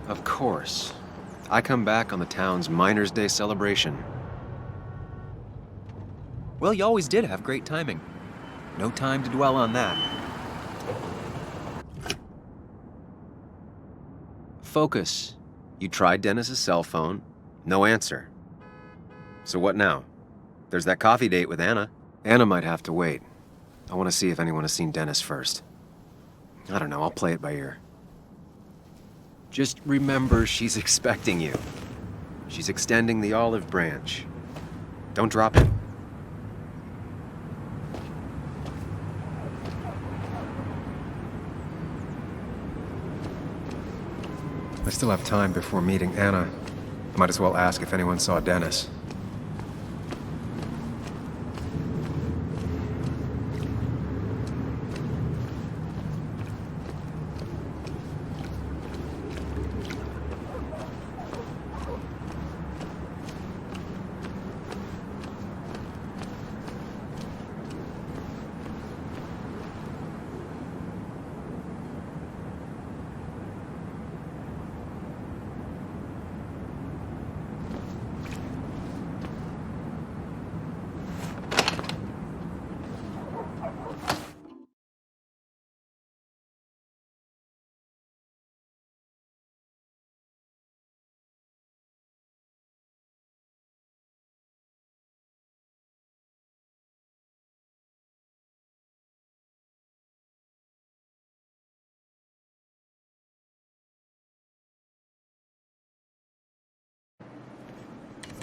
Of course. I come back on the town's Miners' Day celebration. Well, you always did have great timing. No time to dwell on that. Focus. You tried Dennis's cell phone. No answer. So what now? There's that coffee date with Anna. Anna might have to wait. I want to see if anyone has seen Dennis first. I don't know, I'll play it by ear. Just remember she's expecting you. She's extending the olive branch. Don't drop it. I still have time before meeting Anna. Might as well ask if anyone saw Dennis.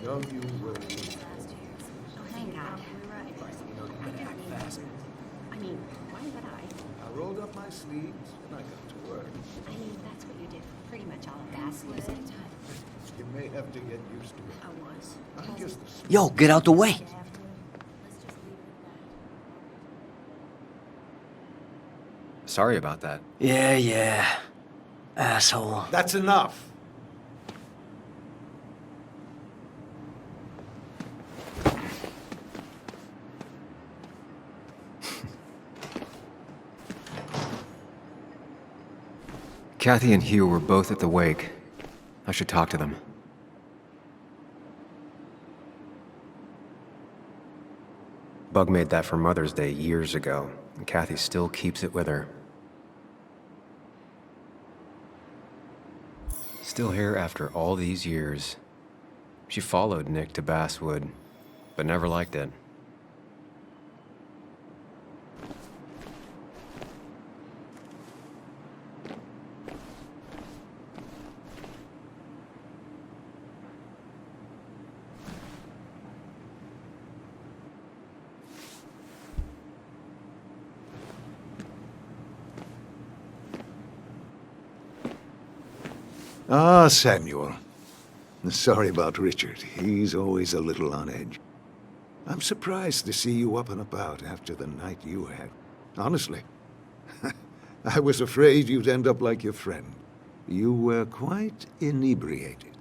Don't you worry. Oh, thank God. I mean, why would I? I rolled up my sleeves and I got to work. I mean, that's what you did for pretty much all of Basswood. You may have to get used to it. I was. I'm just a Yo, get out the way! Sorry about that. Yeah. Asshole. That's enough. Kathy and Hugh were both at the wake. I should talk to them. Bug made that for Mother's Day years ago, and Kathy still keeps it with her. Still here after all these years. She followed Nick to Basswood, but never liked it. Ah, Samuel. Sorry about Richard. He's always a little on edge. I'm surprised to see you up and about after the night you had. Honestly. I was afraid you'd end up like your friend. You were quite inebriated.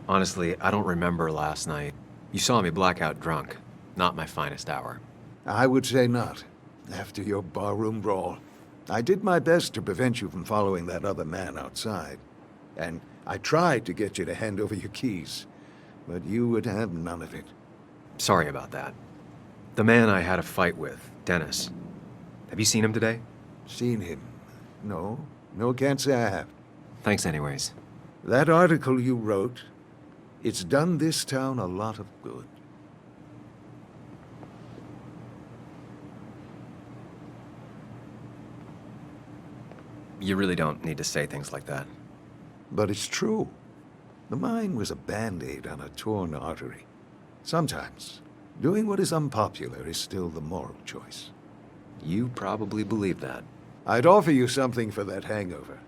Honestly, I don't remember last night. You saw me blackout drunk. Not my finest hour. I would say not. After your barroom brawl. I did my best to prevent you from following that other man outside. And I tried to get you to hand over your keys. But you would have none of it. Sorry about that. The man I had a fight with, Dennis. Have you seen him today? Seen him? No. No, can't say I have. Thanks anyways. That article you wrote, it's done this town a lot of good. You really don't need to say things like that. But it's true. The mine was a band-aid on a torn artery. Sometimes, doing what is unpopular is still the moral choice. You probably believe that. I'd offer you something for that hangover,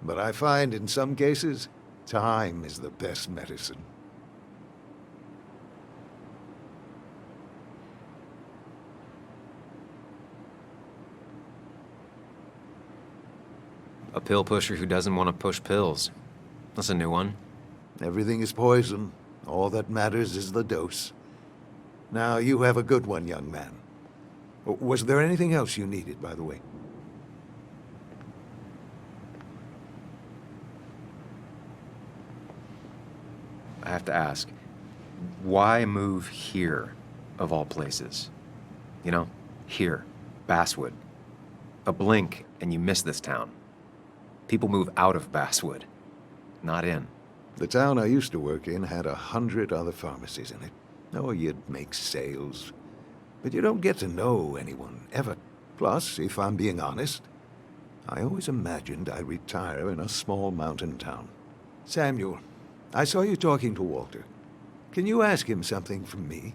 but I find in some cases, time is the best medicine. A pill pusher who doesn't want to push pills. That's a new one. Everything is poison. All that matters is the dose. Now, you have a good one, young man. Was there anything else you needed, by the way? I have to ask, why move here, of all places? You know, here, Basswood. A blink and you miss this town. People move out of Basswood, not in. The town I used to work in had 100 other pharmacies in it. Oh, you'd make sales. But you don't get to know anyone, ever. Plus, if I'm being honest, I always imagined I'd retire in a small mountain town. Samuel, I saw you talking to Walter. Can you ask him something from me?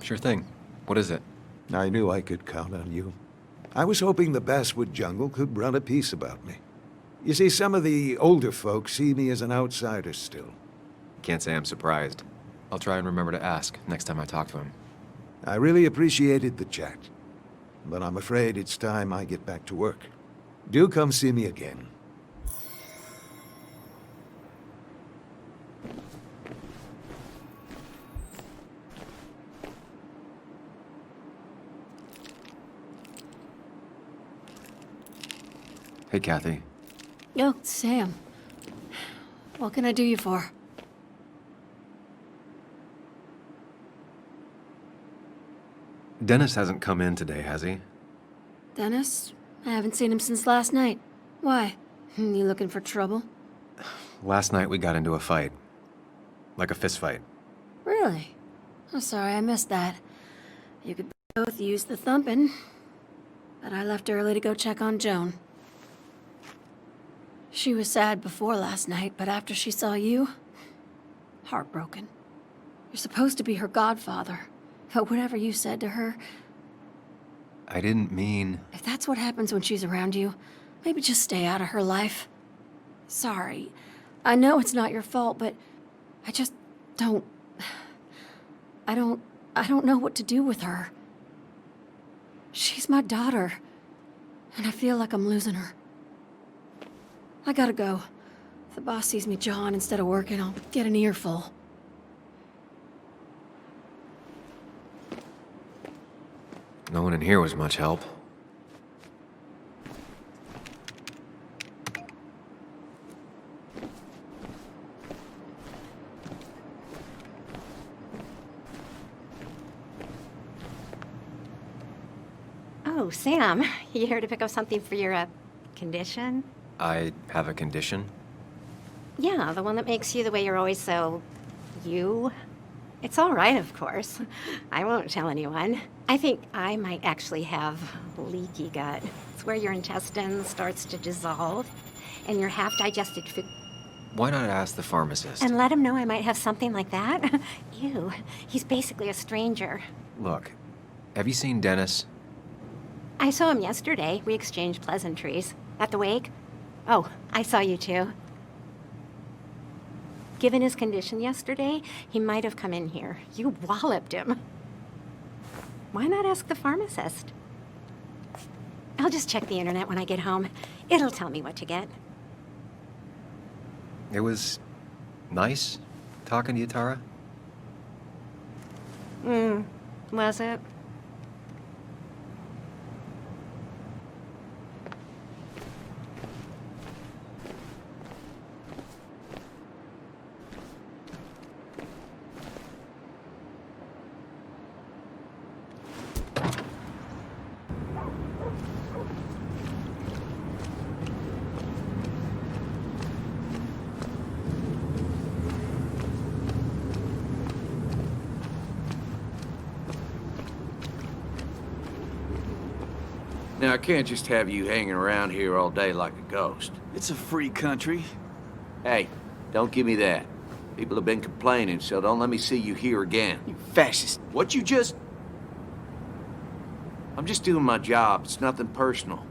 Sure thing. What is it? I knew I could count on you. I was hoping the Basswood jungle could run a piece about me. You see, some of the older folks see me as an outsider still. Can't say I'm surprised. I'll try and remember to ask next time I talk to him. I really appreciated the chat, but I'm afraid it's time I get back to work. Do come see me again. Hey, Kathy. Oh, Sam. What can I do you for? Dennis hasn't come in today, has he? Dennis? I haven't seen him since last night. Why? You looking for trouble? Last night we got into a fight. Like a fist fight. Really? I'm sorry I missed that. You could both use the thumping. But I left early to go check on Joan. She was sad before last night, but after she saw you, heartbroken. You're supposed to be her godfather, but whatever you said to her, I didn't mean... if that's what happens when she's around you, maybe just stay out of her life. Sorry. I know it's not your fault, but I just don't... I don't know what to do with her. She's my daughter, and I feel like I'm losing her. I gotta go. If the boss sees me jawing instead of working, I'll get an earful. No one in here was much help. Oh, Sam, you here to pick up something for your, condition? I have a condition. Yeah, the one that makes you the way you're always so... you? It's all right, of course. I won't tell anyone. I think I might actually have leaky gut. It's where your intestine starts to dissolve, and your half-digested food... Why not ask the pharmacist? And let him know I might have something like that? Ew, he's basically a stranger. Look, have you seen Dennis? I saw him yesterday. We exchanged pleasantries. At the wake? Oh, I saw you too. Given his condition yesterday, he might have come in here. You walloped him. Why not ask the pharmacist? I'll just check the internet when I get home. It'll tell me what to get. It was nice talking to you, Tara. Was it? Now, I can't just have you hanging around here all day like a ghost. It's a free country. Hey, don't give me that. People have been complaining, so don't let me see you here again. You fascist. What you just... I'm just doing my job. It's nothing personal.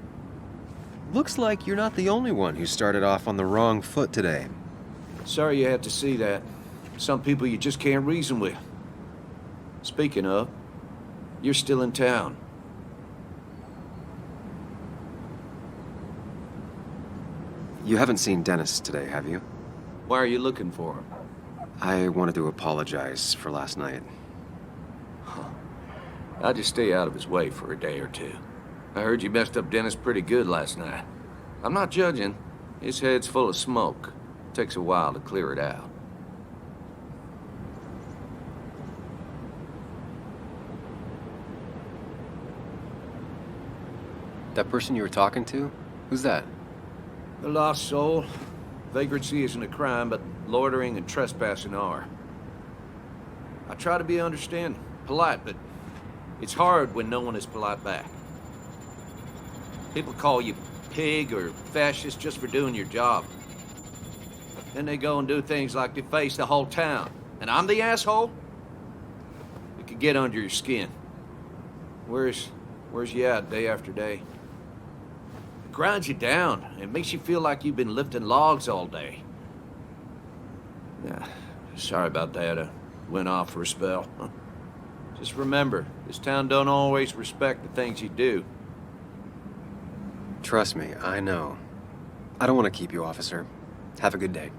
Looks like you're not the only one who started off on the wrong foot today. Sorry you had to see that. Some people you just can't reason with. Speaking of, you're still in town. You haven't seen Dennis today, have you? Why are you looking for him? I wanted to apologize for last night. I'd just stay out of his way for a day or two. I heard you messed up Dennis pretty good last night. I'm not judging. His head's full of smoke. Takes a while to clear it out. That person you were talking to? Who's that? The lost soul. Vagrancy isn't a crime, but loitering and trespassing are. I try to be understanding, polite, but it's hard when no one is polite back. People call you pig or fascist just for doing your job. Then they go and do things like deface the whole town. And I'm the asshole? It could get under your skin. Where's you at day after day? It grinds you down. It makes you feel like you've been lifting logs all day. Yeah, sorry about that. I went off for a spell. Just remember, this town don't always respect the things you do. Trust me, I know. I don't want to keep you, officer. Have a good day.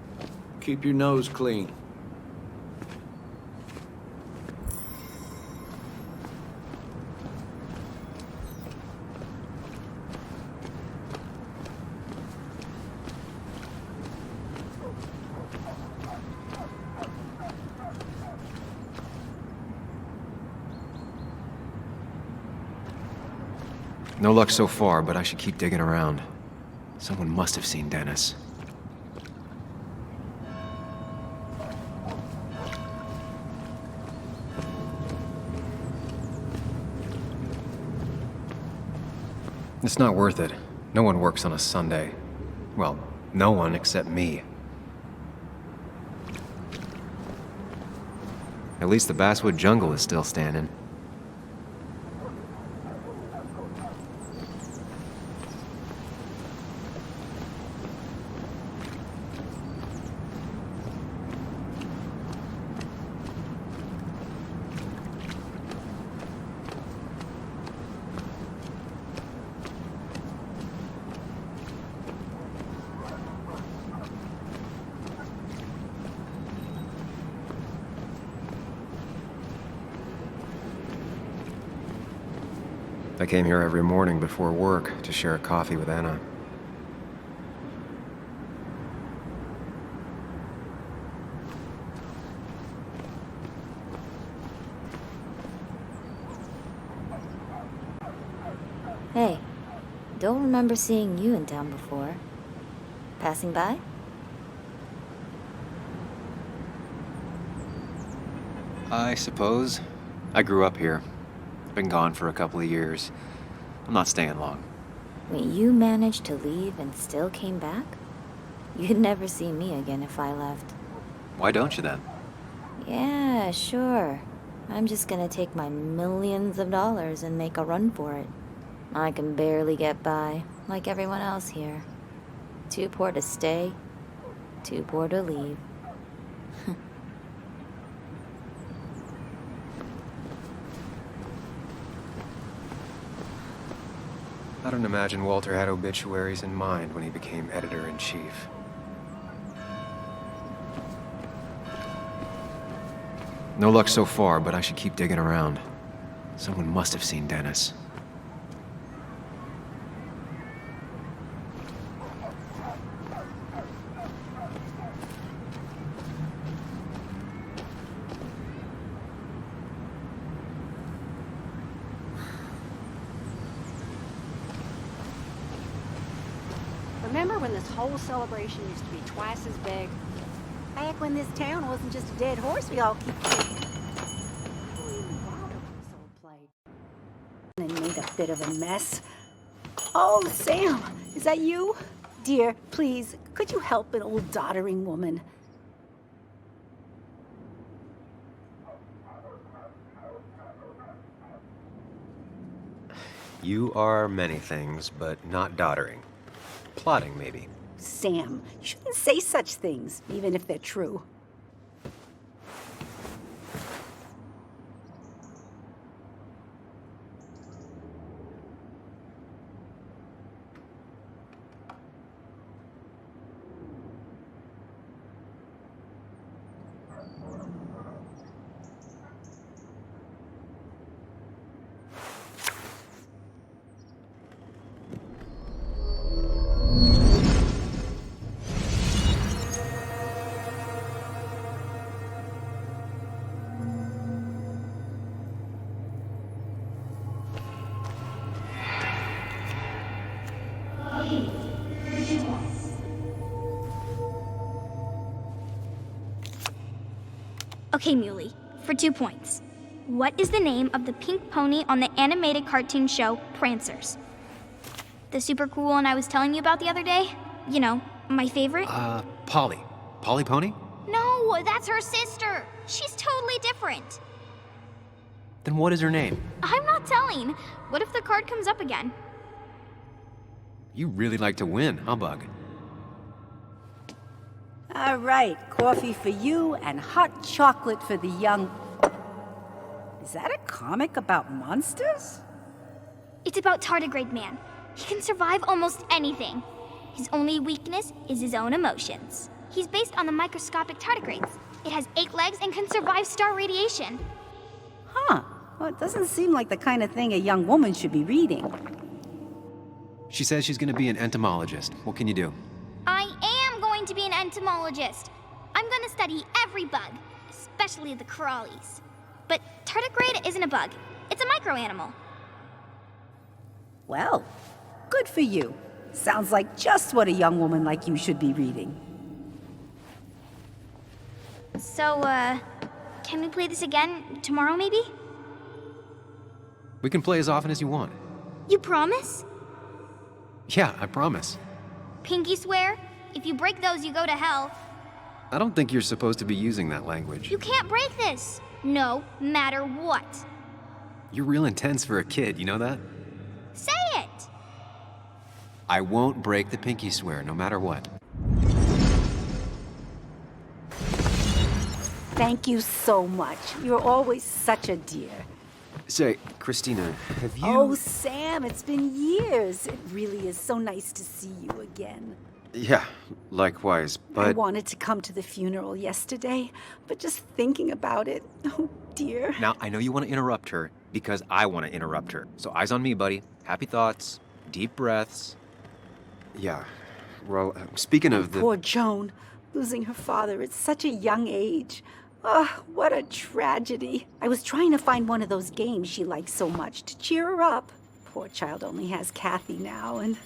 Keep your nose clean. No luck so far, but I should keep digging around. Someone must have seen Dennis. It's not worth it. No one works on a Sunday. Well, no one except me. At least the Basswood jungle is still standing. I came here every morning before work to share a coffee with Anna. Hey, don't remember seeing you in town before. Passing by? I suppose. I grew up here. Been gone for a couple of years. I'm not staying long. Wait, you managed to leave and still came back? You'd never see me again if I left. Why don't you then? Yeah, sure. I'm just gonna take my millions of dollars and make a run for it. I can barely get by, like everyone else here. Too poor to stay, too poor to leave. I don't imagine Walter had obituaries in mind when he became editor-in-chief. No luck so far, but I should keep digging around. Someone must have seen Dennis. Remember when this whole celebration used to be twice as big? Back when this town wasn't just a dead horse we all keep kicking. Who even bothered with this old place? And made a bit of a mess. Oh, Sam, is that you? Dear, please, could you help an old doddering woman? You are many things, but not doddering. Plotting, maybe. Sam, you shouldn't say such things, even if they're true. Okay, Muley, for 2 points. What is the name of the pink pony on the animated cartoon show Prancers? The super cool one I was telling you about the other day? You know, my favorite? Polly. Polly Pony? No, that's her sister. She's totally different. Then what is her name? I'm not telling. What if the card comes up again? You really like to win, huh, Bug? All right, coffee for you and hot chocolate for the young... Is that a comic about monsters? It's about Tardigrade Man. He can survive almost anything. His only weakness is his own emotions. He's based on the microscopic tardigrades. It has 8 legs and can survive star radiation. Huh. Well, it doesn't seem like the kind of thing a young woman should be reading. She says she's gonna be an entomologist. What can you do? I am going to be an entomologist. I'm going to study every bug, especially the crawlies. But tardigrade isn't a bug. It's a microanimal. Well, good for you. Sounds like just what a young woman like you should be reading. So, can we play this again tomorrow, maybe? We can play as often as you want. You promise? Yeah, I promise. Pinky swear? If you break those, you go to hell. I don't think you're supposed to be using that language. You can't break this. No matter what. You're real intense for a kid, you know that? Say it! I won't break the pinky swear, no matter what. Thank you so much. You're always such a dear. Say, Christina, have you... Oh, Sam, it's been years. It really is so nice to see you again. Yeah, likewise, but... I wanted to come to the funeral yesterday, but just thinking about it, oh dear. Now, I know you want to interrupt her, because I want to interrupt her. So eyes on me, buddy. Happy thoughts, deep breaths. Yeah, well, speaking of the... Poor Joan, losing her father at such a young age. Oh, what a tragedy. I was trying to find one of those games she likes so much to cheer her up. Poor child only has Kathy now, and,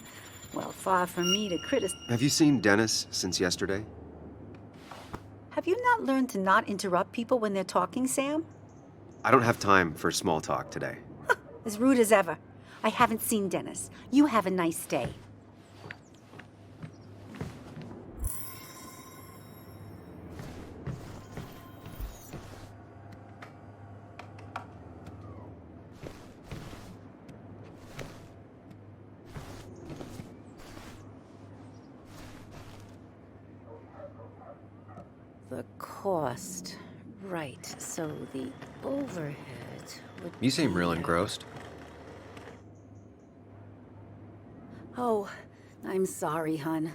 well, far from me to criticize. Have you seen Dennis since yesterday? Have you not learned to not interrupt people when they're talking, Sam? I don't have time for small talk today. As rude as ever. I haven't seen Dennis. You have a nice day. The cost. Right, so the overhead would You seem be- real engrossed. Oh, I'm sorry, hun.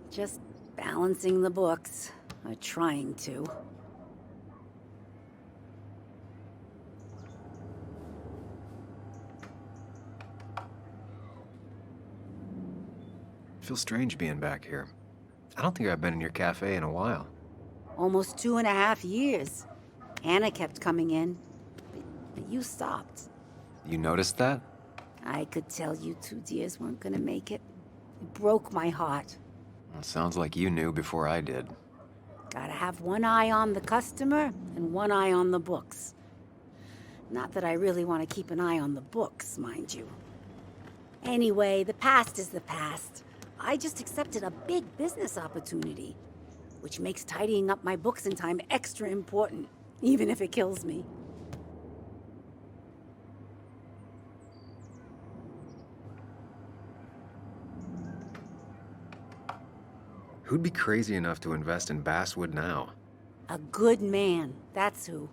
Just balancing the books. Or trying to. Feels strange being back here. I don't think I've been in your cafe in a while. Almost 2.5 years. Anna kept coming in, but you stopped. You noticed that? I could tell you 2 dears weren't gonna make it. It broke my heart. Well, sounds like you knew before I did. Gotta have one eye on the customer and one eye on the books. Not that I really want to keep an eye on the books, mind you. Anyway, the past is the past. I just accepted a big business opportunity, which makes tidying up my books in time extra important, even if it kills me. Who'd be crazy enough to invest in Basswood now? A good man, that's who.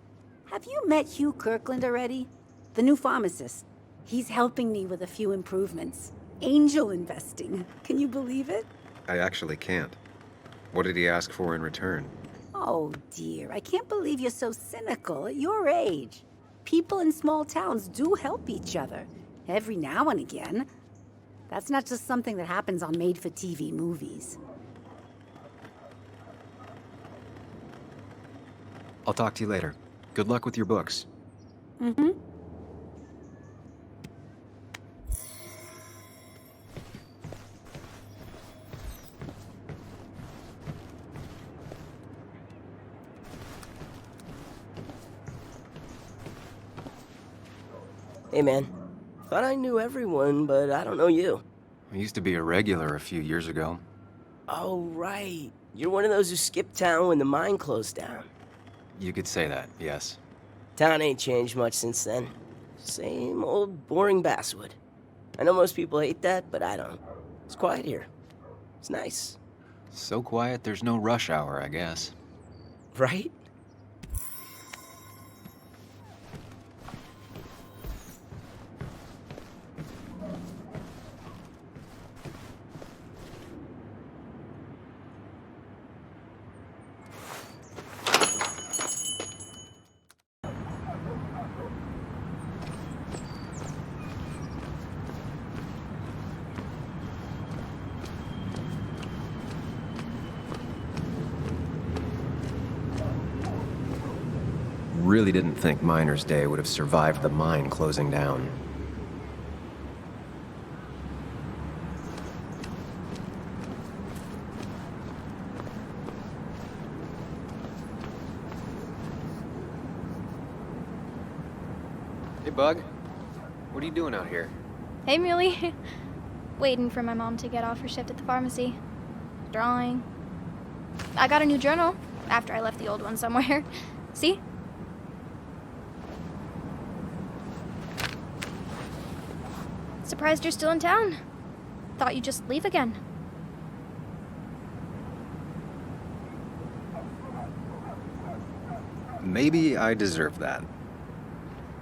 Have you met Hugh Kirkland already? The new pharmacist. He's helping me with a few improvements. Angel investing. Can you believe it? I actually can't. What did he ask for in return? Oh dear, I can't believe you're so cynical at your age. People in small towns do help each other, every now and again. That's not just something that happens on made-for-TV movies. I'll talk to you later. Good luck with your books. Mm-hmm. Hey, man. Thought I knew everyone, but I don't know you. I used to be a regular a few years ago. Oh, right. You're one of those who skipped town when the mine closed down. You could say that, yes. Town ain't changed much since then. Same old boring Basswood. I know most people hate that, but I don't. It's quiet here. It's nice. So quiet, there's no rush hour, I guess. Right? Really didn't think Miner's Day would have survived the mine closing down. Hey, Bug. What are you doing out here? Hey, Muley. Waiting for my mom to get off her shift at the pharmacy. Drawing. I got a new journal after I left the old one somewhere. See? Surprised you're still in town. Thought you'd just leave again. Maybe I deserve that.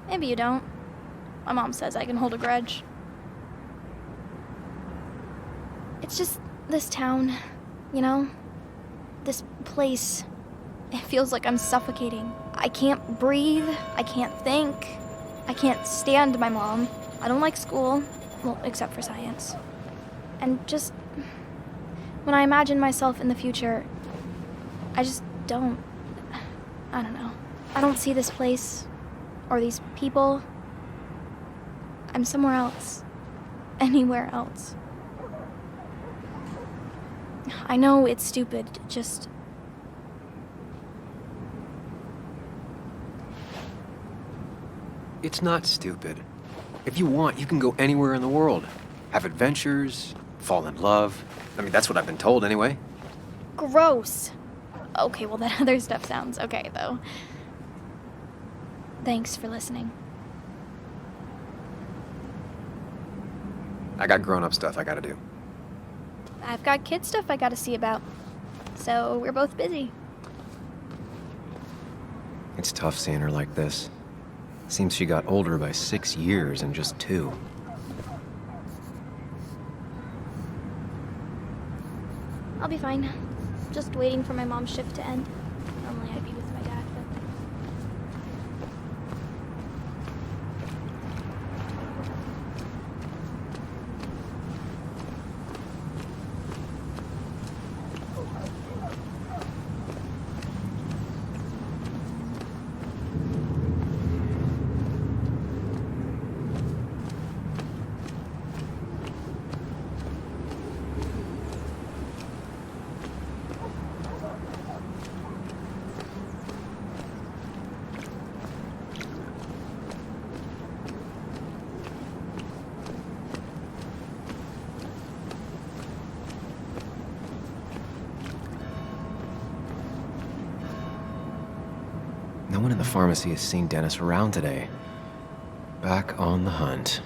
Maybe you don't. My mom says I can hold a grudge. It's just this town, you know? This place. It feels like I'm suffocating. I can't breathe. I can't think. I can't stand my mom. I don't like school. Well, except for science. And just... when I imagine myself in the future, I just don't... I don't know. I don't see this place. Or these people. I'm somewhere else. Anywhere else. I know it's stupid, just... It's not stupid. If you want, you can go anywhere in the world. Have adventures, fall in love. I mean, that's what I've been told anyway. Gross. Okay, well, that other stuff sounds okay, though. Thanks for listening. I got grown-up stuff I gotta do. I've got kid stuff I gotta see about. So we're both busy. It's tough seeing her like this. Seems she got older by 6 years in just 2. I'll be fine. Just waiting for my mom's shift to end. Normally I'd be with my dad, but... No one in the pharmacy has seen Dennis around today. Back on the hunt.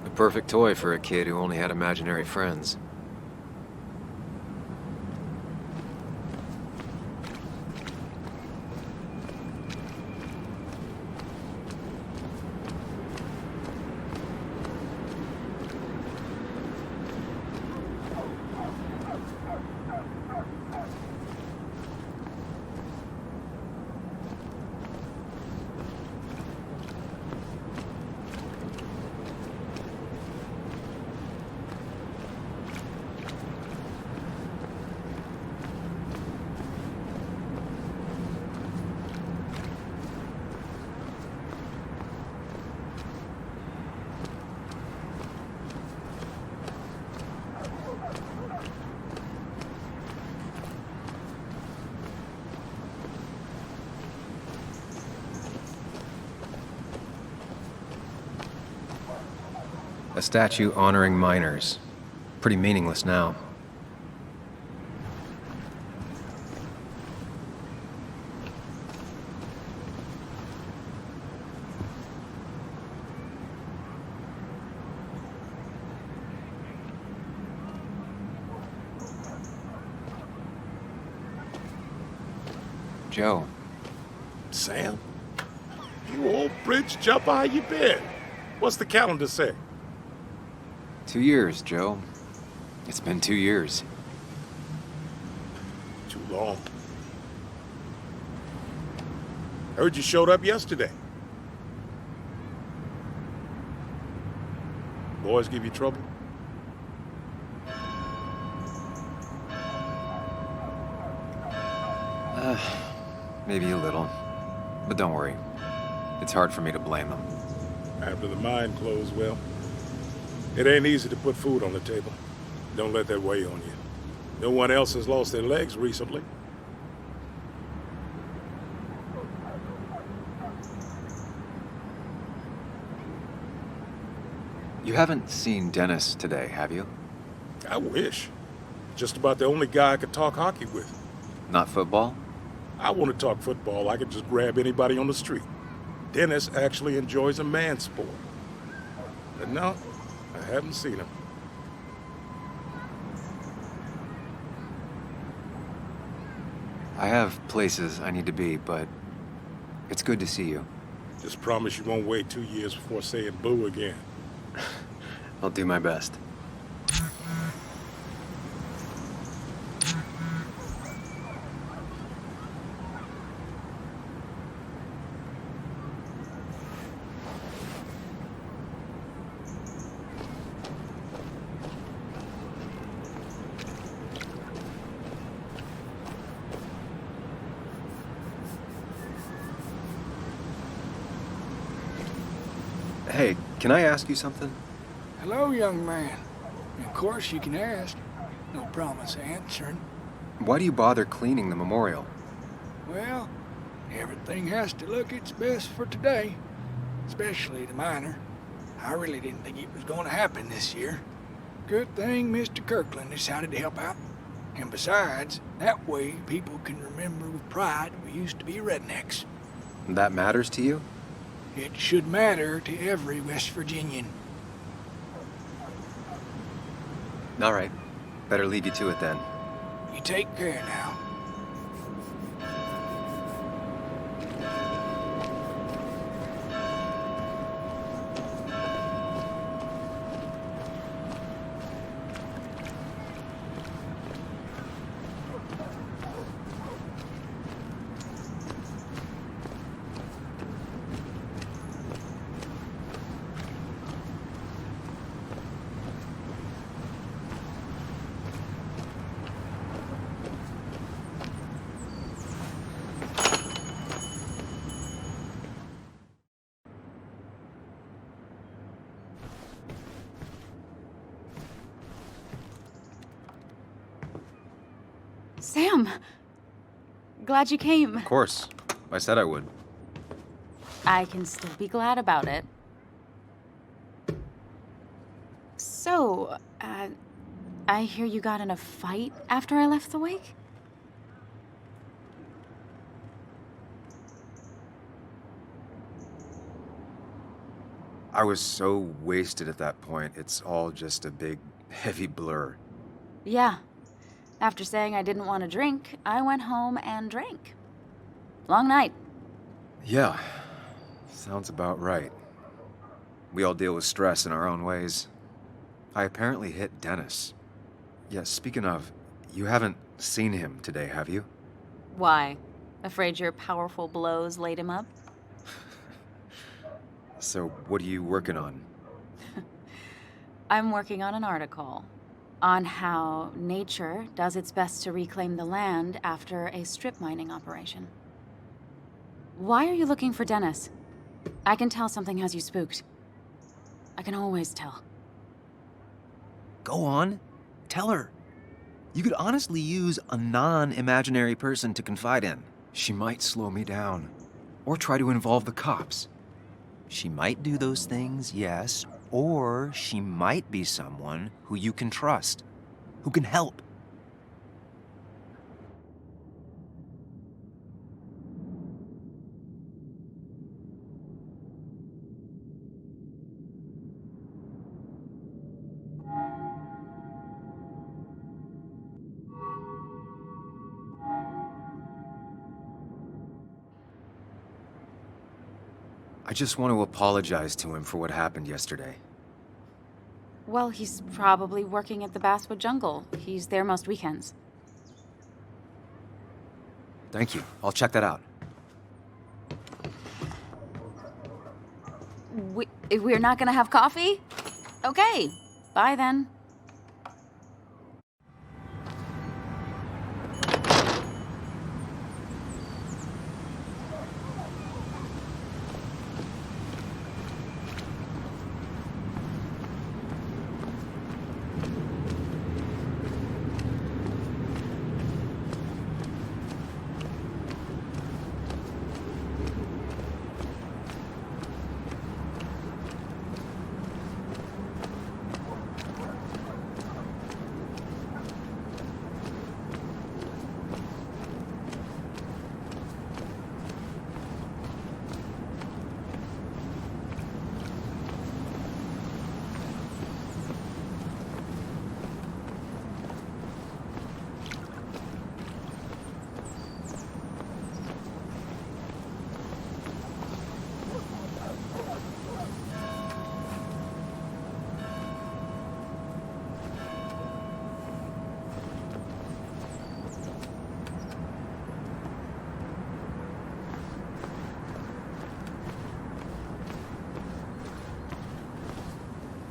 A perfect toy for a kid who only had imaginary friends. A statue honoring miners. Pretty meaningless now. Joe. Sam? You old bridge jumper, how you been? What's the calendar say? 2 years, Joe. It's been 2 years. Too long. Heard you showed up yesterday. Boys give you trouble? Maybe a little. But don't worry. It's hard for me to blame them. After the mine closed, well, it ain't easy to put food on the table. Don't let that weigh on you. No one else has lost their legs recently. You haven't seen Dennis today, have you? I wish. Just about the only guy I could talk hockey with. Not football? I want to talk football. I could just grab anybody on the street. Dennis actually enjoys a man's sport. But no, I haven't seen him. I have places I need to be, but it's good to see you. Just promise you won't wait 2 years before saying boo again. I'll do my best. Hey, can I ask you something? Hello, young man. Of course you can ask. No promise answering. Why do you bother cleaning the memorial? Well, everything has to look its best for today. Especially the miner. I really didn't think it was going to happen this year. Good thing Mr. Kirkland decided to help out. And besides, that way people can remember with pride we used to be rednecks. That matters to you? It should matter to every West Virginian. All right. Better leave you to it then. You take care now. Sam! Glad you came. Of course. I said I would. I can still be glad about it. So, I hear you got in a fight after I left the wake? I was so wasted at that point, it's all just a big, heavy blur. Yeah. After saying I didn't want to drink, I went home and drank. Long night. Yeah. Sounds about right. We all deal with stress in our own ways. I apparently hit Dennis. Yeah, speaking of, you haven't seen him today, have you? Why? Afraid your powerful blows laid him up? So, what are you working on? I'm working on an article on how nature does its best to reclaim the land after a strip mining operation. Why are you looking for Dennis? I can tell something has you spooked. I can always tell. Go on. Tell her. You could honestly use a non-imaginary person to confide in. She might slow me down. Or try to involve the cops. She might do those things, yes. Or she might be someone who you can trust, who can help. I just want to apologize to him for what happened yesterday. Well, he's probably working at the Basswood jungle. He's there most weekends. Thank you. I'll check that out. We're not gonna have coffee? Okay, bye then.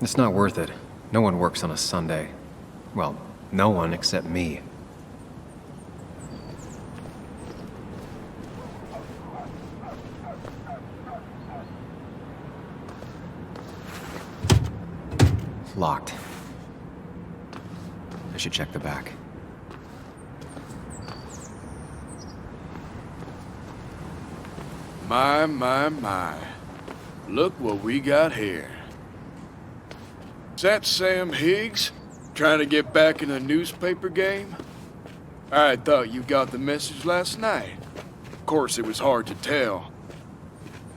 It's not worth it. No one works on a Sunday. Well, no one except me. Locked. I should check the back. My. Look what we got here. Is that Sam Higgs? Trying to get back in the newspaper game? I thought you got the message last night. Of course, it was hard to tell,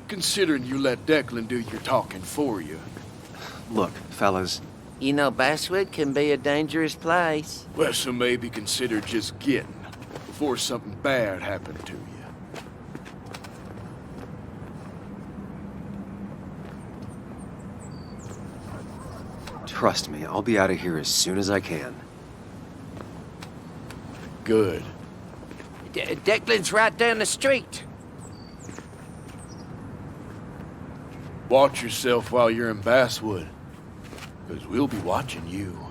considering you let Declan do your talking for you. Look, fellas. You know, Basswood can be a dangerous place. Well, so maybe consider just getting before something bad happened to you. Trust me, I'll be out of here as soon as I can. Good. Declan's right down the street. Watch yourself while you're in Basswood, because we'll be watching you.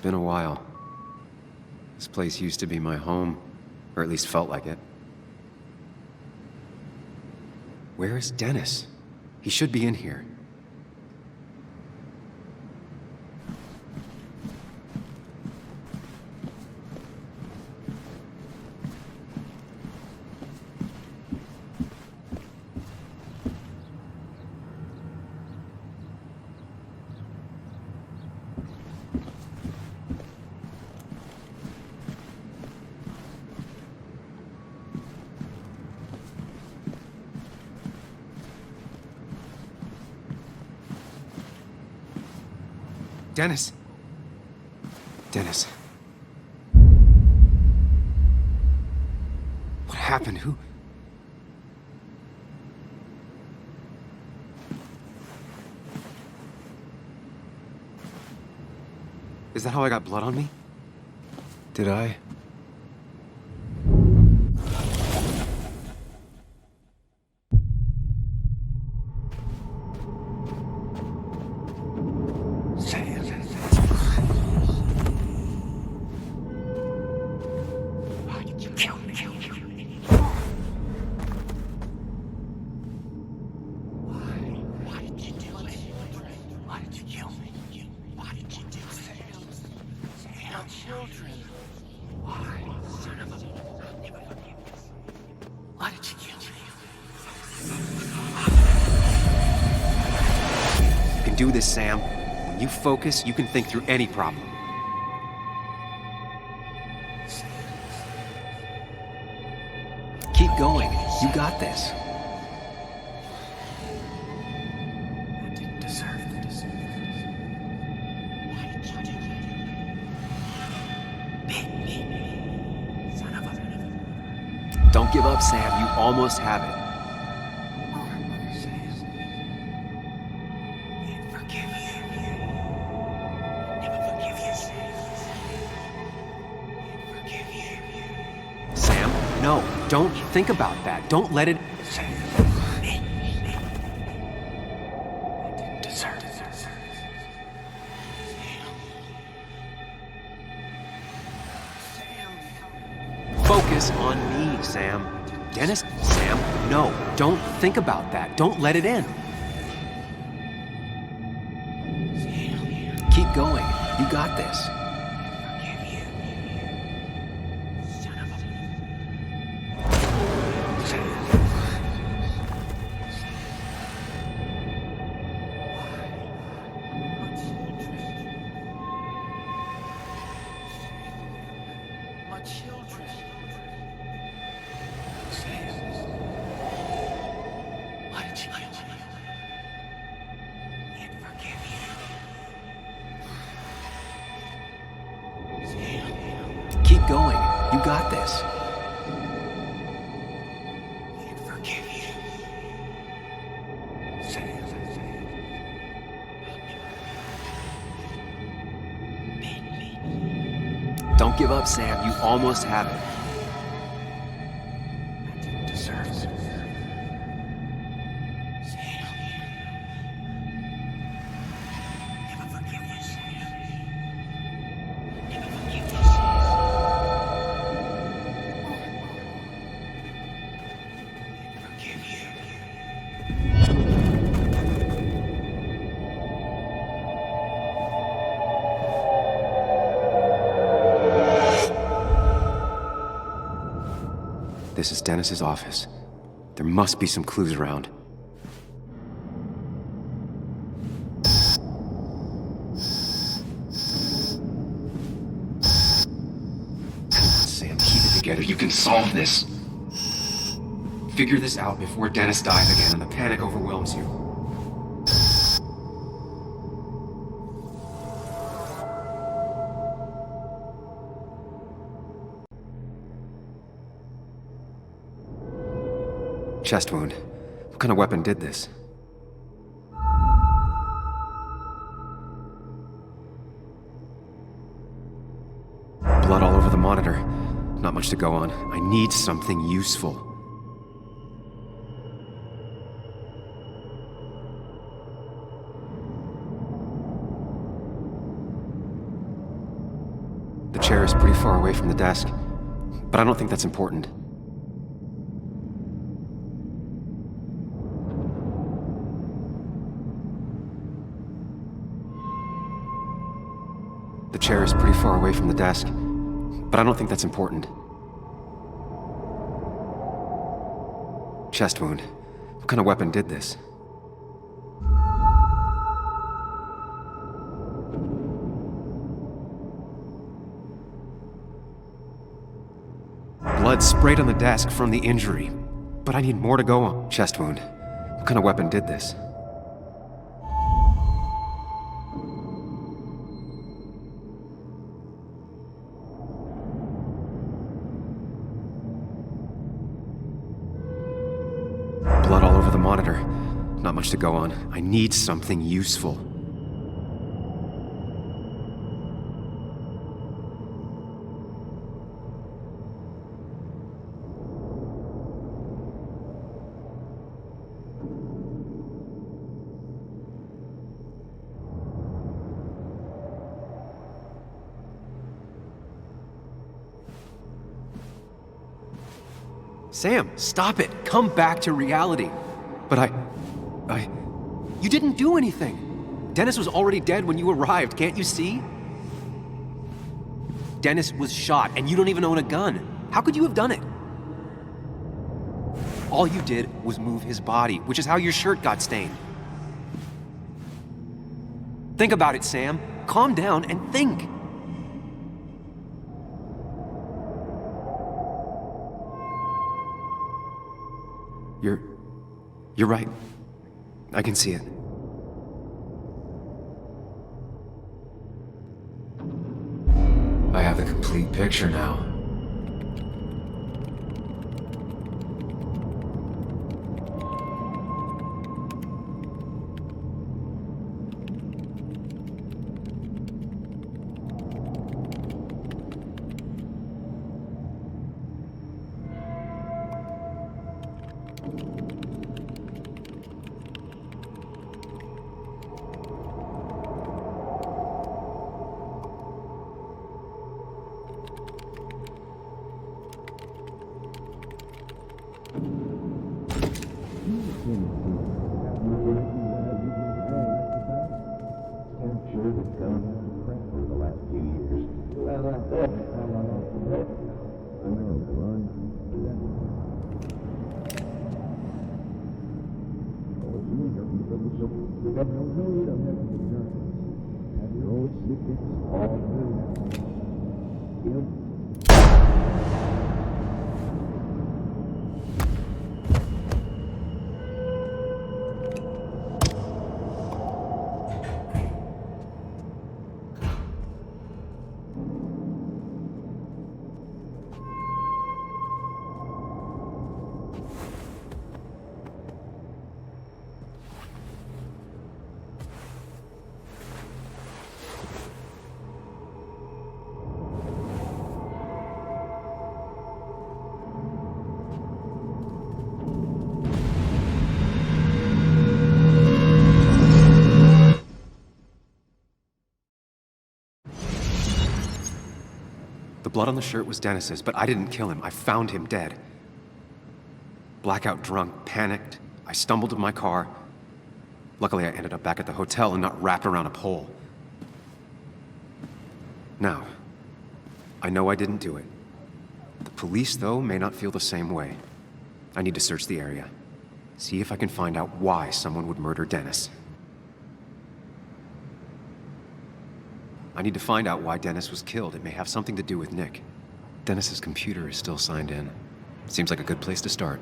Been a while. This place used to be my home, or at least felt like it. Where is Dennis? He should be in here. Dennis. Dennis. What happened? Who? Is that how I got blood on me? Did I? Do this, Sam. When you focus, you can think through any problem. Keep going. You got this. I didn't deserve this. Why did you do it? Son of a... Don't give up, Sam. You almost have it. No, don't think about that. Don't let it... I didn't deserve this. Focus on me, Sam. Dennis? Sam, no, don't think about that. Don't let it in. Keep going. You got this. Keep going. You got this. Don't give up, Sam. You almost have it. I didn't deserve this. This is Dennis's office. There must be some clues around. Come on, Sam, keep it together. You can solve this. Figure this out before Dennis dies again and the panic overwhelms you. Chest wound. What kind of weapon did this? Blood all over the monitor. Not much to go on. I need something useful. The chair is pretty far away from the desk, but I don't think that's important. The chair is pretty far away from the desk, but I don't think that's important. Chest wound. What kind of weapon did this? Blood sprayed on the desk from the injury, but I need more to go on. Chest wound. What kind of weapon did this? Blood all over the monitor. Not much to go on. I need something useful. Sam, stop it. Come back to reality. But you didn't do anything. Dennis was already dead when you arrived, can't you see? Dennis was shot, and you don't even own a gun. How could you have done it? All you did was move his body, which is how your shirt got stained. Think about it, Sam. Calm down and think. You're right. I can see it. I have the complete picture now. The blood on the shirt was Dennis's, but I didn't kill him. I found him dead. Blackout drunk, panicked. I stumbled to my car. Luckily, I ended up back at the hotel and not wrapped around a pole. Now, I know I didn't do it. The police, though, may not feel the same way. I need to search the area. See if I can find out why someone would murder Dennis. I need to find out why Dennis was killed. It may have something to do with Nick. Dennis's computer is still signed in. Seems like a good place to start.